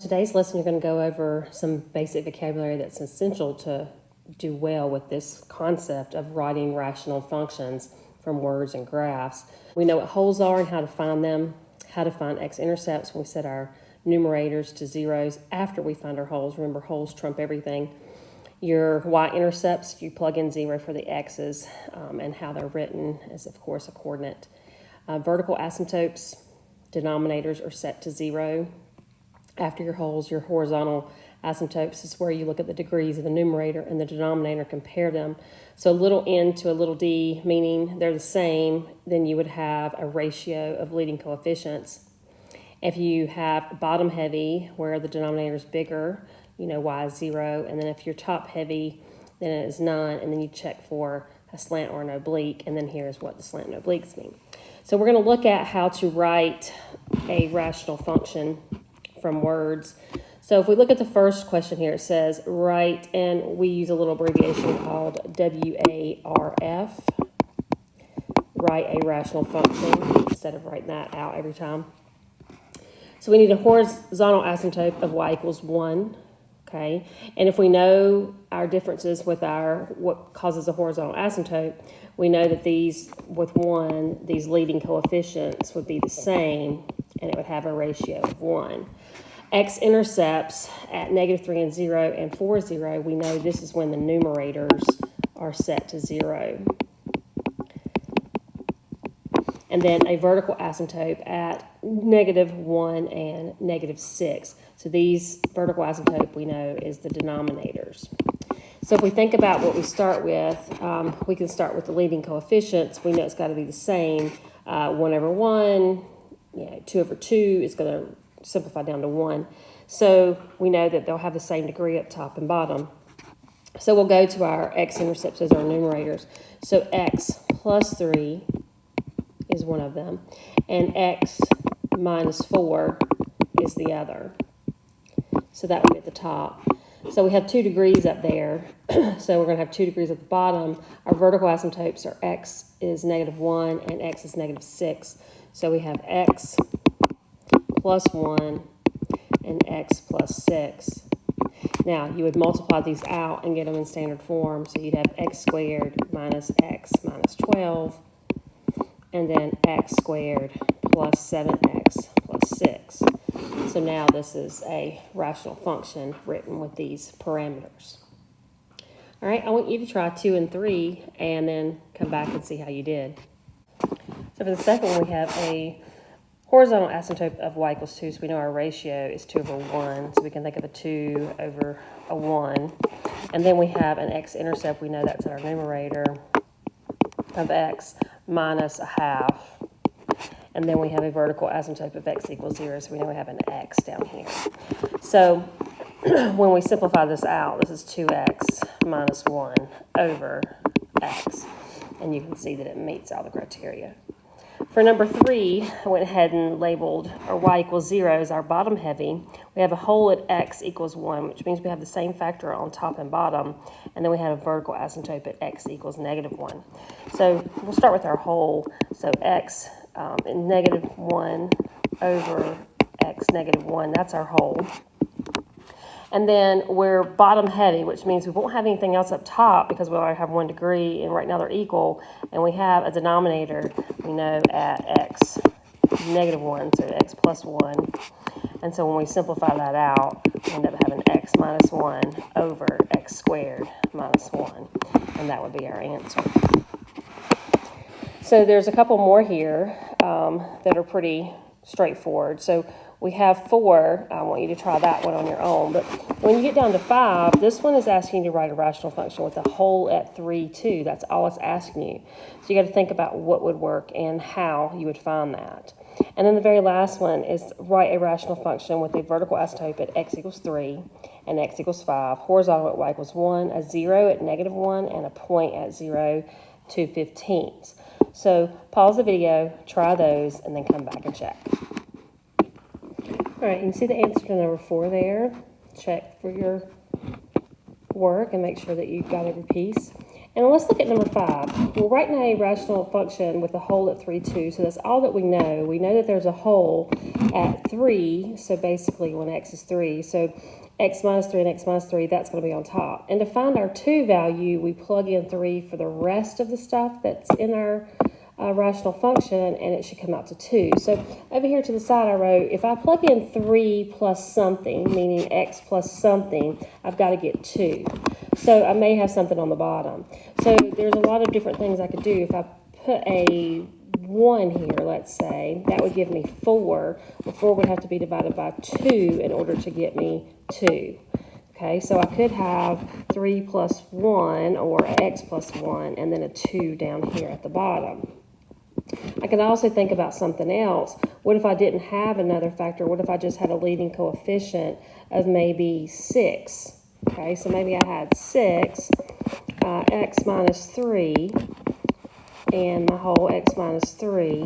Today's lesson, you're going to go over some basic vocabulary that's essential to do well with this concept of writing rational functions from words and graphs. We know what holes are and how to find them, how to find x-intercepts when we set our numerators to zeros after we find our holes. Remember, holes trump everything. Your y-intercepts, you plug in 0 for the x's, and how they're written is, of course, a coordinate. Vertical asymptotes, denominators are set to 0. After your holes, your horizontal asymptotes is where you look at the degrees of the numerator and the denominator, compare them. So a little n to a little d, meaning they're the same, then you would have a ratio of leading coefficients. If you have bottom heavy, where the denominator is bigger, you know y is 0, and then if you're top heavy, then it is none, and then you check for a slant or an oblique, and then here's what the slant and obliques mean. So we're going to look at how to write a rational function from words. So if we look at the first question here, it says write, and we use a little abbreviation called WARF, write a rational function, instead of writing that out every time. So we need a horizontal asymptote of y equals 1, okay? And if we know our differences with our, what causes a horizontal asymptote, we know that these, with 1, these leading coefficients would be the same, and it would have a ratio of 1. X-intercepts at -3 and 0 and 4, 0, we know this is when the numerators are set to 0. And then a vertical asymptote at -1 and -6. So these vertical asymptote we know is the denominators. So if we think about what we start with, we can start with the leading coefficients. We know it's got to be the same. 1 over 1, 2 over 2 is going to simplify down to 1. So we know that they'll have the same degree up top and bottom. So we'll go to our x-intercepts as our numerators. So x plus 3 is one of them, and x minus 4 is the other. So that would be at the top. So we have 2 degrees up there. So we're going to have 2 degrees at the bottom. Our vertical asymptotes are x is -1 and x is -6. So we have x plus 1 and x plus 6. Now, you would multiply these out and get them in standard form. So you'd have x squared minus x minus 12, and then x squared plus 7x plus 6. So now this is a rational function written with these parameters. All right, I want you to try 2 and 3 and then come back and see how you did. So for the second one, we have a horizontal asymptote of y equals 2, so we know our ratio is 2 over 1, so we can think of a 2 over a 1. And then we have an x-intercept, we know that's our numerator, of x minus a half. And then we have a vertical asymptote of x equals 0, so we know we have an x down here. So when we simplify this out, this is 2x minus 1 over x. And you can see that it meets all the criteria. For number 3, I went ahead and labeled our y equals 0 as our bottom heavy. We have a hole at x equals 1, which means we have the same factor on top and bottom. And then we have a vertical asymptote at x equals -1. So we'll start with our hole. So x -1 over x -1, that's our hole. And then we're bottom heavy, which means we won't have anything else up top because we already have 1 degree, and right now they're equal. And we have a denominator, we know, at x -1, so x plus 1. And so when we simplify that out, we end up having x minus 1 over x squared minus 1. And that would be our answer. So there's a couple more here that are pretty straightforward. So we have 4. I want you to try that one on your own. But when you get down to 5, this one is asking you to write a rational function with a hole at 3, 2. That's all it's asking you. So you got to think about what would work and how you would find that. And then the very last one is write a rational function with a vertical asymptote at x equals 3 and x equals 5, horizontal at y equals 1, a 0 at -1, and a point at 0 to 15s. So pause the video, try those, and then come back and check. All right, you can see the answer to number 4 there. Check for your work and make sure that you've got every piece. And let's look at number 5. We're writing a rational function with a hole at 3, 2, so that's all that we know. We know that there's a hole at 3, so basically when x is 3, so x minus 3 and x minus 3, that's going to be on top. And to find our 2 value, we plug in 3 for the rest of the stuff that's in our rational function, and it should come out to 2. So over here to the side I wrote, if I plug in 3 plus something, meaning x plus something, I've got to get 2. So I may have something on the bottom. So there's a lot of different things I could do. If I put a 1 here, let's say, that would give me 4. Well, 4 would have to be divided by 2 in order to get me 2. Okay, so I could have 3 plus 1 or x plus 1 and then a 2 down here at the bottom. I can also think about something else. What if I didn't have another factor? What if I just had a leading coefficient of maybe 6? Okay, so maybe I had 6, x minus 3, and my whole x minus 3.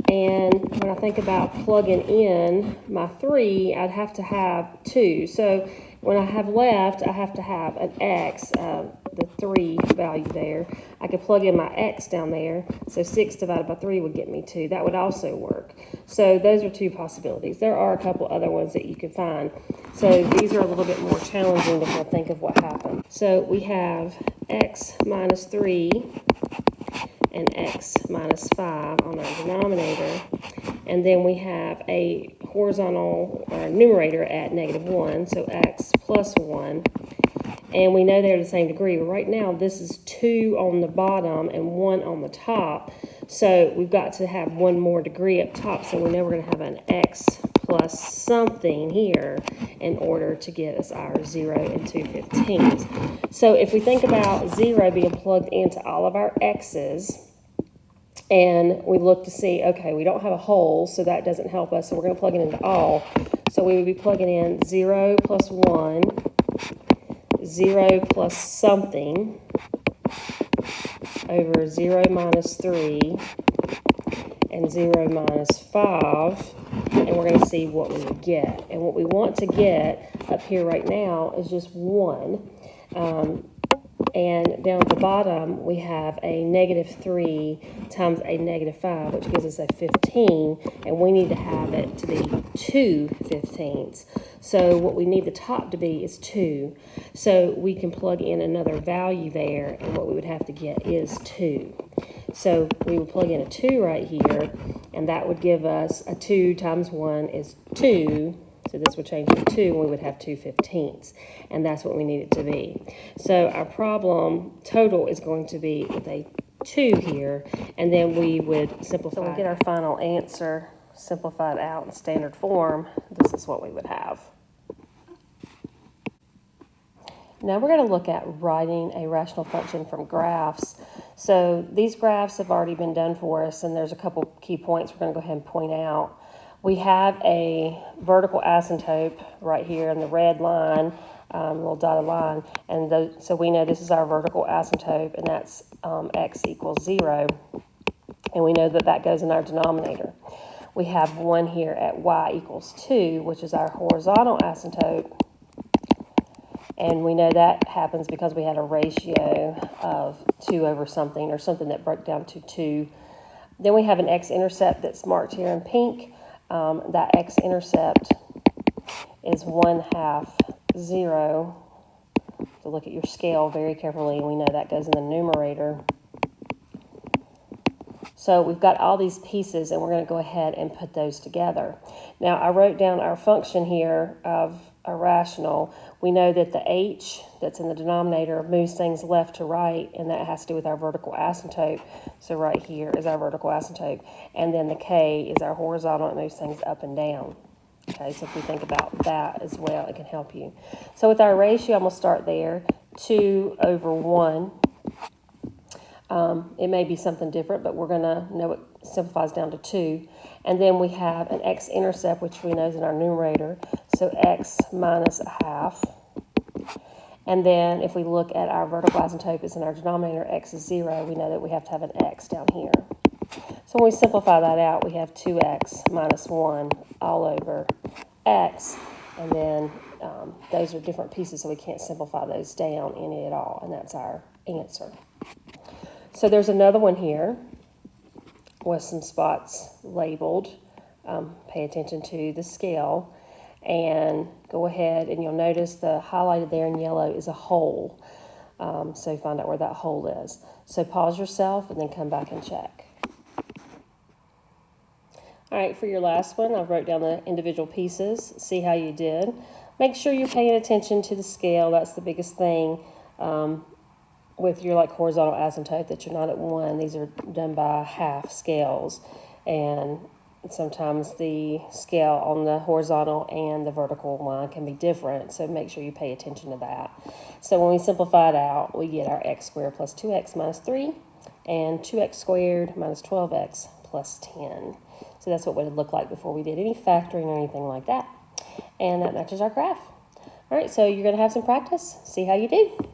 And when I think about plugging in my 3, I'd have to have 2. So when I have left, I have to have an x, the 3 value there. I could plug in my x down there, so 6 divided by 3 would get me 2. That would also work. So those are 2 possibilities. There are a couple other ones that you could find. So these are a little bit more challenging to kind of think of what happened. So we have x minus 3 and x minus 5 on our denominator. And then we have a horizontal numerator at -1, so x plus 1. And we know they're the same degree. But right now, this is 2 on the bottom and 1 on the top. So we've got to have one more degree up top. So we know we're going to have an x plus something here in order to get us our 0 and 2/15. So if we think about 0 being plugged into all of our x's, and we look to see, okay, we don't have a hole, so that doesn't help us. So we're going to plug it into all. So we would be plugging in 0 plus 1, 0 plus something, over 0 minus 3, and 0 minus 5, and we're going to see what we would get. And what we want to get up here right now is just 1. And down at the bottom, we have a -3 times a -5, which gives us a 15, and we need to have it to be 2/15. So what we need the top to be is 2. So we can plug in another value there, and what we would have to get is 2. So we would plug in a 2 right here, and that would give us a 2 times 1 is 2. So this would change to 2, and we would have 2/15, and that's what we need it to be. So our problem total is going to be with a 2 here, and then we would simplify. So we get our final answer simplified out in standard form. This is what we would have. Now we're going to look at writing a rational function from graphs. So these graphs have already been done for us, and there's a couple key points we're going to go ahead and point out. We have a vertical asymptote right here in the red line, little dotted line, and so we know this is our vertical asymptote, and that's x equals 0, and we know that that goes in our denominator. We have one here at y equals 2, which is our horizontal asymptote, and we know that happens because we had a ratio of 2 over something, or something that broke down to 2. Then we have an x-intercept that's marked here in pink. That x-intercept is 1/2 0. So look at your scale very carefully. We know that goes in the numerator. So we've got all these pieces, and we're going to go ahead and put those together. Now, I wrote down our function here of a rational. We know that the h that's in the denominator moves things left to right, and that has to do with our vertical asymptote. So right here is our vertical asymptote, and then the k is our horizontal. It moves things up and down. Okay, so if we think about that as well, it can help you. So with our ratio, I'm going to start there, 2 over 1. It may be something different, but we're going to know it simplifies down to 2. And then we have an x-intercept, which we know is in our numerator, so x minus 1/2. And then if we look at our vertical asymptote, it's in our denominator, x is 0. We know that we have to have an x down here. So when we simplify that out, we have 2x minus 1 all over x. And then those are different pieces, so we can't simplify those down any at all. And that's our answer. So there's another one here with some spots labeled. Pay attention to the scale and go ahead and you'll notice the highlighted there in yellow is a hole. So find out where that hole is. So pause yourself and then come back and check. All right, for your last one, I wrote down the individual pieces. See how you did. Make sure you're paying attention to the scale. That's the biggest thing with your like horizontal asymptote, that you're not at 1. These are done by half scales. And sometimes the scale on the horizontal and the vertical line can be different, so make sure you pay attention to that. So when we simplify it out, we get our x squared plus 2x minus 3 and 2x squared minus 12x plus 10. So that's what it would look like before we did any factoring or anything like that. And that matches our graph. All right, so you're going to have some practice. See how you do.